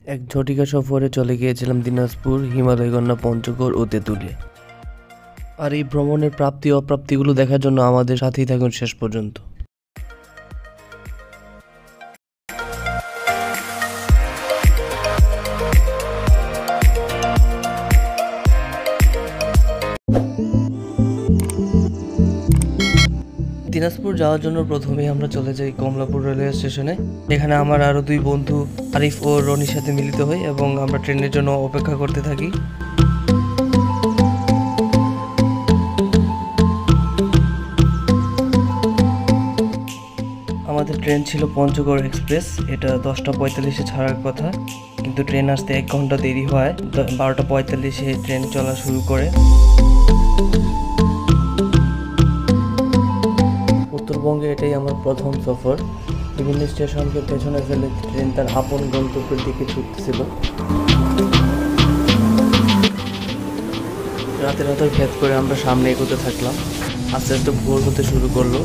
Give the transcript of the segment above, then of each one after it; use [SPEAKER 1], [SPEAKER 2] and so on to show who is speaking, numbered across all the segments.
[SPEAKER 1] এক ঝটিকা সফরে চলে গিয়েছিলাম দিনাজপুর, হিমালয়গঞ্জ, পঞ্চগড় ও তেঁতুলিয়া। আর এই ভ্রমণের প্রাপ্তি অপ্রাপ্তিগুলো দেখার জন্য আমাদের সাথেই থাকুন শেষ পর্যন্ত। দিনাজপুর যাওয়ার জন্য প্রথমেই আমরা চলে যাই কমলাপুর রেলওয়ে স্টেশনে। এখানে আমার আরও দুই বন্ধু আরিফ ও রনির সাথে মিলিত হই এবং আমরা ট্রেনের জন্য অপেক্ষা করতে থাকি। আমাদের ট্রেন ছিল পঞ্চগড় এক্সপ্রেস। এটা 10টা 45-এ ছাড়ার কথা, কিন্তু ট্রেন আসতে 1 ঘন্টা দেরি হয়। 12টা 45-এ ট্রেন চলা শুরু করে। উত্তরবঙ্গে এটাই আমার প্রথম সফর। বিভিন্ন স্টেশনকে পেছনে ফেলে ট্রেন তার আপন গন্তব্যের দিকে ছুটতেছিল। রাতে ভেদ করে আমরা সামনে এগোতে থাকলাম। আস্তে আস্তে ভোর হতে শুরু করলো।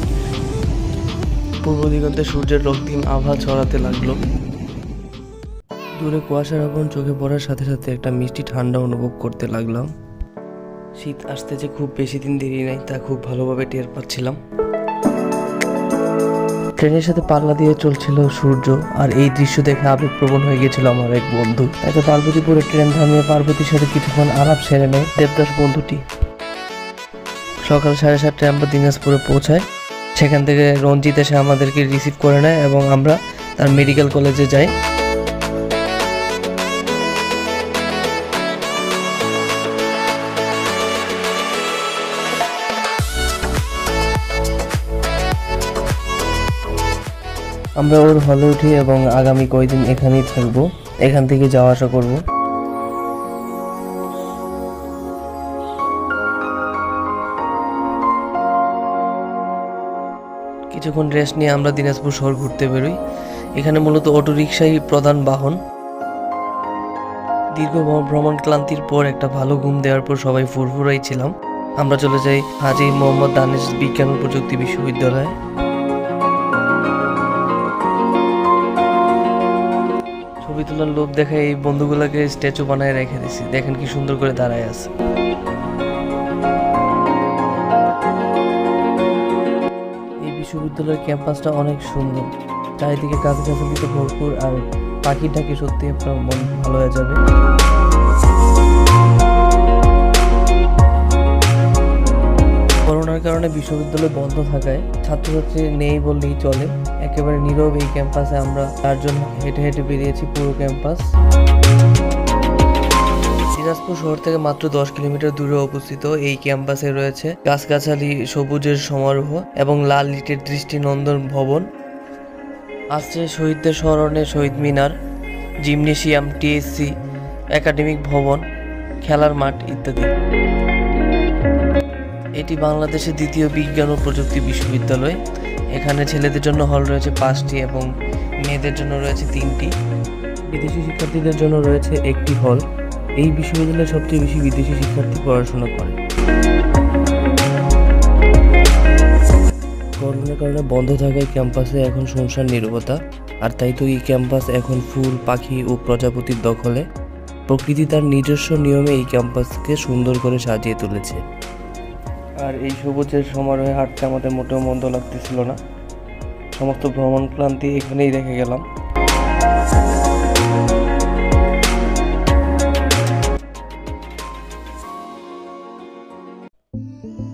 [SPEAKER 1] পূর্ব দিগন্তে সূর্যের রক্তিম আভা ছড়াতে লাগলো। দূরে কুয়াশার আবরণ চোখে পড়ার সাথে সাথে একটা মিষ্টি ঠান্ডা অনুভব করতে লাগলাম। শীত আসতে যে খুব বেশি দিন দেরি নাই তা খুব ভালোভাবে টের পাচ্ছিলাম। ট্রেনের সাথে পাল্লা দিয়ে চলছিল সূর্য, আর এই দৃশ্য দেখে আবেগপ্রবণ হয়ে গেছিল আমার এক বন্ধু। তাকে পার্বতীপুরে ট্রেন থামিয়ে পার্বতীর সাথে কিছুক্ষণ আলাপ সেরে নেয় দেবদাস বন্ধুটি। সকাল 7:30টায় আমরা দিনাজপুরে পৌঁছাই। সেখান থেকে রঞ্জিত এসে আমাদেরকে রিসিভ করে নেয় এবং আমরা তার মেডিকেল কলেজে যাই। আমরা ওর হলে উঠি এবং আগামী কয়েকদিন এখানেই থাকবো, এখান থেকে যাওয়া আসা করবো। কিছুক্ষণ রেস্ট নিয়ে আমরা দিনাজপুর শহর ঘুরতে বেরোই। এখানে মূলত অটোরিকশাই প্রধান বাহন। দীর্ঘ ভ্রমণ ক্লান্তির পর একটা ভালো ঘুম দেওয়ার পর সবাই ফুরফুরাই ছিলাম। আমরা চলে যাই হাজী মোহাম্মদ দানিশ বিজ্ঞান ও প্রযুক্তি বিশ্ববিদ্যালয়ে। ছবি তোলার লোভ দেখায় এই বন্ধুগুলোকে স্ট্যাচু বানায় রেখে দিছি। দেখেন কি সুন্দর করে দাঁড়ায় আছে। এই বিশ্ববিদ্যালয়ের ক্যাম্পাসটা অনেক সুন্দর, চারিদিকে গাছগাছালিতে ভরপুর, আর পাখির ডাকে সত্যি আপনার মন ভালো হয়ে যাবে। করোনার কারণে বিশ্ববিদ্যালয় বন্ধ থাকায় ছাত্রছাত্রী নেই বললেই চলে। একেবারে নীরব এই ক্যাম্পাসে আমরা 4 জন হেঁটে হেঁটে বেরিয়েছি পুরো ক্যাম্পাস। দিনাজপুর শহর থেকে মাত্র 10 কিলোমিটার দূরে অবস্থিত এই ক্যাম্পাসে রয়েছে গাছগাছালি, সবুজের সমারোহ এবং লাল ইটের দৃষ্টিনন্দন ভবন। আছে শহীদদের স্মরণে শহীদ মিনার, জিমনেশিয়াম, টিএসসি, একাডেমিক ভবন, খেলার মাঠ ইত্যাদি। এটি বাংলাদেশের দ্বিতীয় বিজ্ঞান ও প্রযুক্তি বিশ্ববিদ্যালয়। এখানে ছেলেদের জন্য হল রয়েছে 5টি এবং মেয়েদের জন্য রয়েছে 3টি। বিদেশি শিক্ষার্থীদের জন্য রয়েছে 1টি হল। এই বিশ্ববিদ্যালয়ে সবচেয়ে বেশি বিদেশি শিক্ষার্থী পড়াশোনা করে। করোনার কারণে বন্ধ থাকায় ক্যাম্পাসে এখন শুনশান নীরবতা। আর তাই তো এই ক্যাম্পাস এখন ফুল, পাখি ও প্রজাপতির দখলে। প্রকৃতি তার নিজস্ব নিয়মে এই ক্যাম্পাসকে সুন্দর করে সাজিয়ে তুলেছে। আর এই সবুজের সমারোহে হাঁটতে আমাদের মোটেও মন্দ লাগতেছিল না। সমস্ত ভ্রমণ ক্লান্তি এখানেই রেখে গেলাম।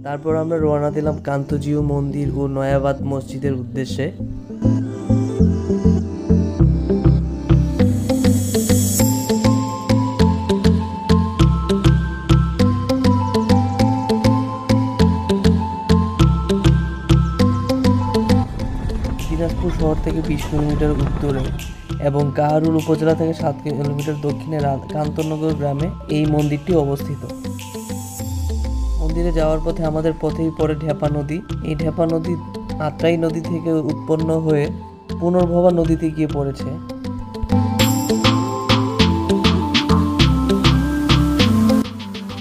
[SPEAKER 1] তারপর আমরা রওনা দিলাম কান্তজিউ মন্দির ও নয়াবাদ মসজিদের উদ্দেশ্যে। দিনাজপুর শহর থেকে 20 কিলোমিটার উত্তরে এবং কাহারুল উপজেলা থেকে 7 কিলোমিটার দক্ষিণে কান্তনগর গ্রামে এই মন্দিরটি অবস্থিত। মন্দিরে যাওয়ার পথে আমাদের পথেই পড়ে ঢেপা নদী। এই ঢেপা নদী আত্রাই নদী থেকে উৎপন্ন হয়ে পুনর্ভবা নদীতে গিয়ে পড়েছে।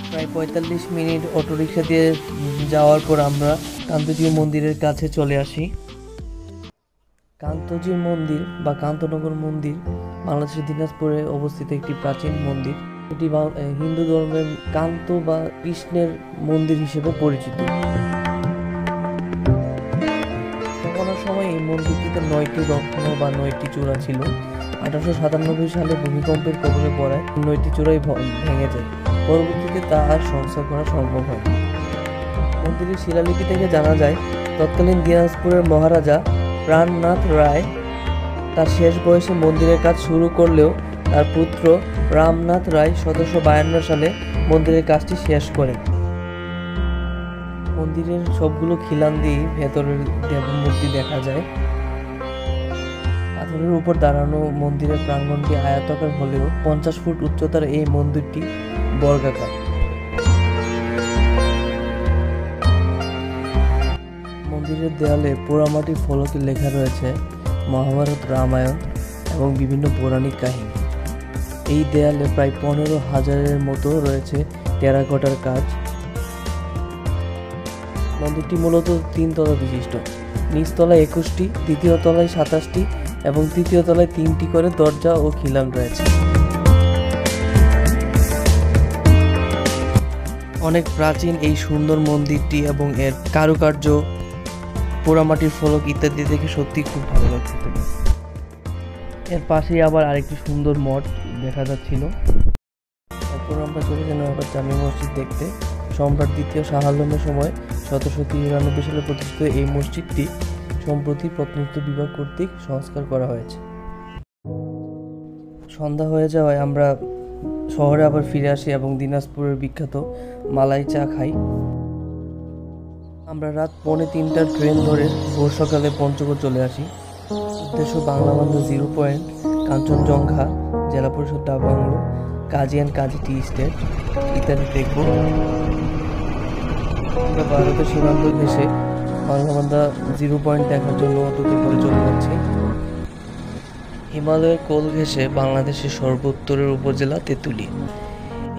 [SPEAKER 1] প্রায় 45 মিনিট অটোরিকশা দিয়ে যাওয়ার পর আমরা কান্তজিউ মন্দিরের কাছে চলে আসি। কান্তজিউ মন্দির বা কান্তনগর মন্দির বাংলাদেশের দিনাজপুরে অবস্থিত একটি প্রাচীন মন্দির। এটি হিন্দু ধর্মের কান্ত বা কৃষ্ণের মন্দির হিসেবে পরিচিত। স্থাপনার সময় এই মন্দিরটিতে 9টি রত্ন বা 9টি চূড়া ছিল। 1897 সালে ভূমিকম্পের কবলে পড়ায় 9টি চূড়াই ভেঙে যায়। পরবর্তীতে তা আর সংস্কার করা সম্ভব হয়। মন্দিরের শিলালিপি থেকে জানা যায়, তৎকালীন দিনাজপুরের মহারাজা প্রাণনাথ রায় তার শেষ বয়সে মন্দিরের কাজ শুরু করলেও তার পুত্র রামনাথ রায় 1752 সালে মন্দিরের কাজটি শেষ করেন। মন্দিরের সবগুলো খিলান দিয়ে ভেতরের দেবমূর্তি দেখা যায়। পাথরের উপর দাঁড়ানো মন্দিরের প্রাঙ্গণটি আয়তাকার হলেও 50 ফুট উচ্চতার এই মন্দিরটি বর্গাকার। মন্দিরের দেয়ালে পোড়ামাটির ফলকে লেখা রয়েছে মহাভারত, রামায়ণ এবং বিভিন্ন পৌরাণিক কাহিনী। এই দেয়ালে প্রায় 15,000-এর মতো রয়েছে টেরাকোটার কাজ। মন্দিরটি মূলত 3 তলা বিশিষ্ট। নিচতলায় 21টি, দ্বিতীয় তলায় 27টি এবং তৃতীয় তলায় 3টি করে দরজা ও খিলান রয়েছে। অনেক প্রাচীন এই সুন্দর মন্দিরটি এবং এর কারুকার্য, পোড়ামাটির ফলক ইত্যাদি দেখে সত্যি খুব ভালো লাগছিল। এর পাশেই আবার আরেকটি সুন্দর মঠ দেখা যাচ্ছিল। তারপর আমরা চলে গেলাম আবার জামে মসজিদ দেখতে। সম্রাট দ্বিতীয় শাহ আলমের সময় 1793 সালে প্রতিষ্ঠিত এই মসজিদটি সম্প্রতি প্রত্নতত্ত্ব বিভাগ কর্তৃক সংস্কার করা হয়েছে। সন্ধ্যা হয়ে যাওয়ায় আমরা শহরে আবার ফিরে আসি এবং দিনাজপুরের বিখ্যাত মালাই চা খাই। আমরা রাত 2:45টার ট্রেন ধরে ভোর সকালে পঞ্চগড় চলে আসি। উদ্দেশ্য বাংলাবান্ধা 0 পয়েন্ট, কাঞ্চনজঙ্ঘা, জেলা পরিষদ ডাক bungalow, Kazi and Kazi tea state ইত্যাদি দেখব। আমরা ভারতের সীমান্ত ঘেঁষে বাংলাবান্ধা 0 পয়েন্ট দেখার জন্য অটোতে করে চলে যাচ্ছি। হিমালয়ের কোল ঘেঁষে বাংলাদেশের সর্বোত্তরের উপজেলা তেঁতুলিয়া।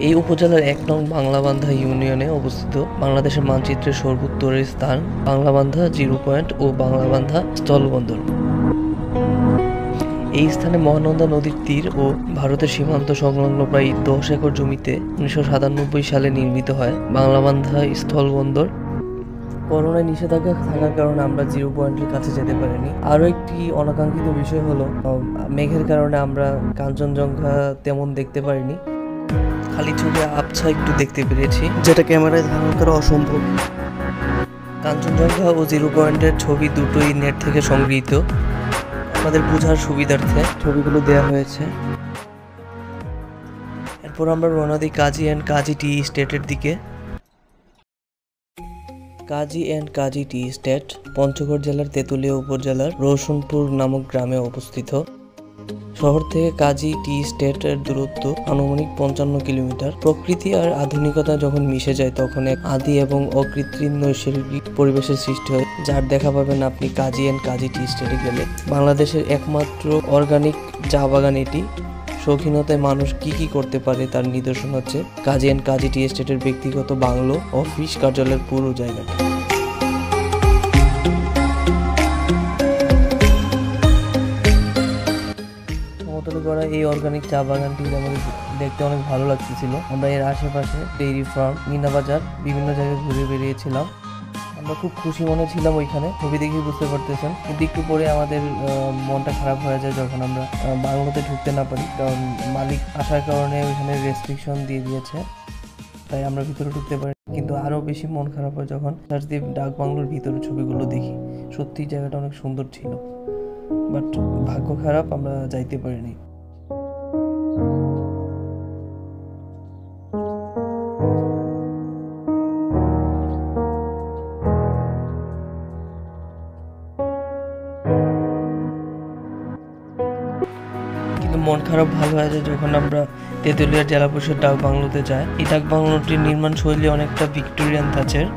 [SPEAKER 1] এই উপজেলার 1 নং বাংলাবান্ধা ইউনিয়নে অবস্থিত। বাংলাদেশের মানচিত্রের সর্বোত্তরের স্থান বাংলাবান্ধা 0 পয়েন্ট ও বাংলাবান্ধা স্থলবন্দর। এই স্থানে মহানন্দা নদীর তীর ও ভারতের সীমান্ত সংলগ্ন প্রায় 10 একর জমিতে 1997 সালে নির্মিত হয় বাংলাবান্ধা স্থলবন্দর। করোনায় নিষেধাজ্ঞা থাকার কারণে আমরা 0 পয়েন্টের কাছে যেতে পারিনি। আরও একটি অনাকাঙ্ক্ষিত বিষয় হলো মেঘের কারণে আমরা কাঞ্চনজঙ্ঘা তেমন দেখতে পারিনি। খালি চোখে আবছা একটু দেখতে পেরেছি, যেটা ক্যামেরায় ধারণ করা অসম্ভব। কাঞ্চনজঙ্ঘা ও 0 পয়েন্টের ছবি দুটোই নেট থেকে সংগৃহীত। আমাদের বোঝার সুবিধার্থে ছবিগুলো দেওয়া হয়েছে। এরপর আমরা রওনা দিই কাজী অ্যান্ড কাজী টি স্টেটের দিকে। Kazi and Kazi tea estate Panchagarh জেলার তেঁতুলিয়া উপজেলার রোশনপুর নামক গ্রামে অবস্থিত। শহর থেকে কাজী টি স্টেটের দূরত্ব আনুমানিক 55 কিলোমিটার। প্রকৃতি আর আধুনিকতা যখন মিশে যায় তখন এক আদি এবং অকৃত্রিম নৈসর্গিক পরিবেশের সৃষ্টি হয়, যার দেখা পাবেন আপনি কাজী অ্যান্ড কাজী টি স্টেটে গেলে। বাংলাদেশের একমাত্র অর্গানিক চা বাগান এটি। শৌখিনতায় মানুষ কি করতে পারে তার নিদর্শন হচ্ছে কাজী অ্যান্ড কাজী টি স্টেটের ব্যক্তিগত বাংলো, অফিস, কার্যালয়ের পুরো জায়গাটা। করা এই অর্গানিক চা বাগানটি আমাদের দেখতে অনেক ভালো লাগতেছিল। আমরা এর আশেপাশে ডেইরি ফার্ম, মিনা বাজার বিভিন্ন জায়গায় ঘুরে বেরিয়েছিলাম। আমরা খুব খুশি মনে ছিলাম ওইখানে, ছবি দেখেই বুঝতে পারতেছেন। কিন্তু একটু পরে আমাদের মনটা খারাপ হয়ে যায় যখন আমরা বাংলোতে ঢুকতে না পারি, কারণ মালিক আসার কারণে ওইখানে রেস্ট্রিকশন দিয়ে দিয়েছে, তাই আমরা ভিতরে ঢুকতে পারি। কিন্তু আরও বেশি মন খারাপ হয় যখন চারদিক ডাক বাংলোর ভিতরে ছবিগুলো দেখি। সত্যি জায়গাটা অনেক সুন্দর ছিল, বাট ভাগ্য খারাপ, আমরা যাইতে পারিনি। মন খারাপ ভালো হয়ে যায় যখন আমরা তেঁতুলিয়ার জেলা পরিষদ ডাক বাংলোতে যাই। এই ডাক বাংলোটির নির্মাণ শৈলী অনেকটা ভিক্টোরিয়ান ধাঁচের।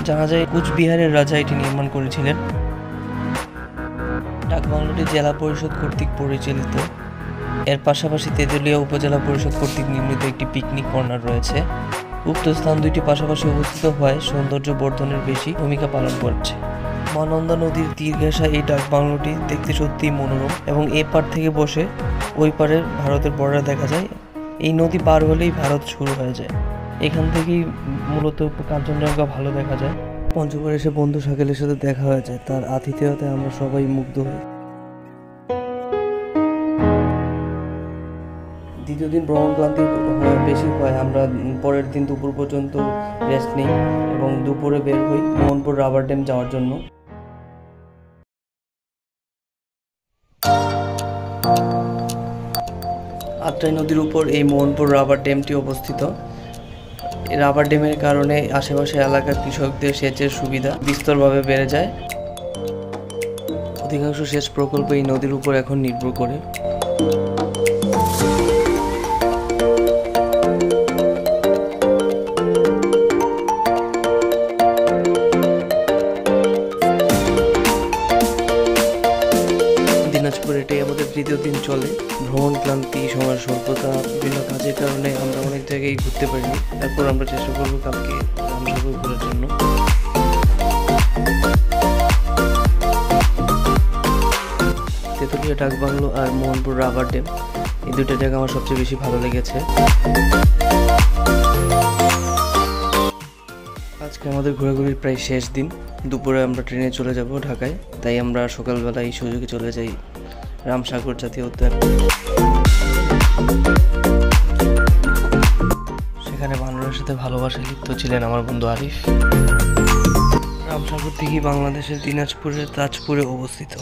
[SPEAKER 1] জানা যায় কুচবিহারের রাজা এটি নির্মাণ করেছিলেন। ডাক বাংলোটি জেলা পরিষদ কর্তৃক পরিচালিত। এর পাশাপাশি তেঁতুলিয়া উপজেলা পরিষদ কর্তৃক নির্মিত একটি পিকনিক কর্নার রয়েছে। উক্ত স্থান দুইটি পাশাপাশি অবস্থিত হওয়ায় সৌন্দর্য বর্ধনের বেশি ভূমিকা পালন করছে। মহানন্দা নদীর তীর ঘেঁষা এই ডাক বাংলোটি দেখতে সত্যিই মনোরম এবং এ পার থেকে বসে ওই পারে ভারতের বর্ডার দেখা যায়। এই নদী পার হলেই ভারত শুরু হয়ে যায়। এখান থেকেই মূলত কাঞ্চনজঙ্ঘা ভালো দেখা যায়। পঞ্চগড়ে এসে বন্ধু শাকিলের সাথে দেখা হয়ে যায়, তার আতিথেয়তায় আমরা সবাই মুগ্ধ হই। দ্বিতীয় দিন ভ্রমণ ক্লান্তি বেশি হয়, আমরা পরের দিন দুপুর পর্যন্ত রেস্ট নিই এবং দুপুরে বের হই মোহনপুর রাবার ড্যাম যাওয়ার জন্য। আত্রাই নদীর উপর এই মোহনপুর রাবার ড্যামটি অবস্থিত। এই রাবার ড্যামের কারণে আশেপাশে এলাকার কৃষকদের সেচের সুবিধা বিস্তরভাবে বেড়ে যায়। অধিকাংশ সেচ প্রকল্প এই নদীর উপর এখন নির্ভর করে। দিনাজপুর এটাই আমাদের তৃতীয় দিন চলে। ভ্রমণ ক্লান্তি, সময় স্বল্পতা, বিভিন্ন কাজের কারণে আমরা অনেক জায়গায় ঘুরতে পারিনি। তারপর আমরা চেষ্টা করবো কালকে রামসাগর ঘোরার জন্য। তেঁতুলিয়া ডাকবাংলো আর মোহনপুর রাবার ড্যাম, এই দুটো জায়গা আমার সবচেয়ে বেশি ভালো লেগেছে। আজকে আমাদের ঘোরাঘুরির প্রায় শেষ দিন। দুপুরে আমরা ট্রেনে চলে যাব ঢাকায়, তাই আমরা সকালবেলা এই সুযোগে চলে যাই রামসাগর জাতীয় উদ্যান। সেখানে বানরের সাথে ভালোবাসায় লিপ্ত ছিলেন আমার বন্ধু আরিফ। রামসাগর দিঘি বাংলাদেশের দিনাজপুরের তাজপুরে অবস্থিত।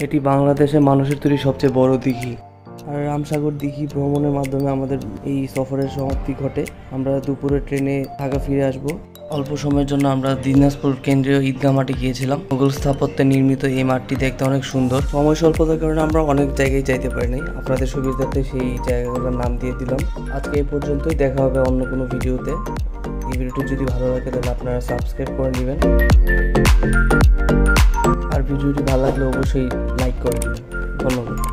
[SPEAKER 1] এটি বাংলাদেশে মানুষের তৈরি সবচেয়ে বড় দিঘি। আর রামসাগর দিঘি ভ্রমণের মাধ্যমে আমাদের এই সফরের সমাপ্তি ঘটে। আমরা দুপুরে ট্রেনে ঢাকা ফিরে আসব। অল্প সময়ের জন্য আমরা দিনাজপুর কেন্দ্রীয় ঈদগাহ মাঠে গিয়েছিলাম। মোগল স্থাপত্যে নির্মিত এই মাঠটি দেখতে অনেক সুন্দর। সময় স্বল্পতার কারণে আমরা অনেক জায়গায় যাইতে পারিনি, আপনাদের সুবিধার্থে সেই জায়গাগুলোর নাম দিয়ে দিলাম। আজকে এই পর্যন্তই, দেখা হবে অন্য কোনো ভিডিওতে। এই ভিডিওটি যদি ভালো লাগে তাহলে আপনারা সাবস্ক্রাইব করে নেবেন, আর ভিডিওটি ভালো লাগলে অবশ্যই লাইক করে দেবেন। ধন্যবাদ।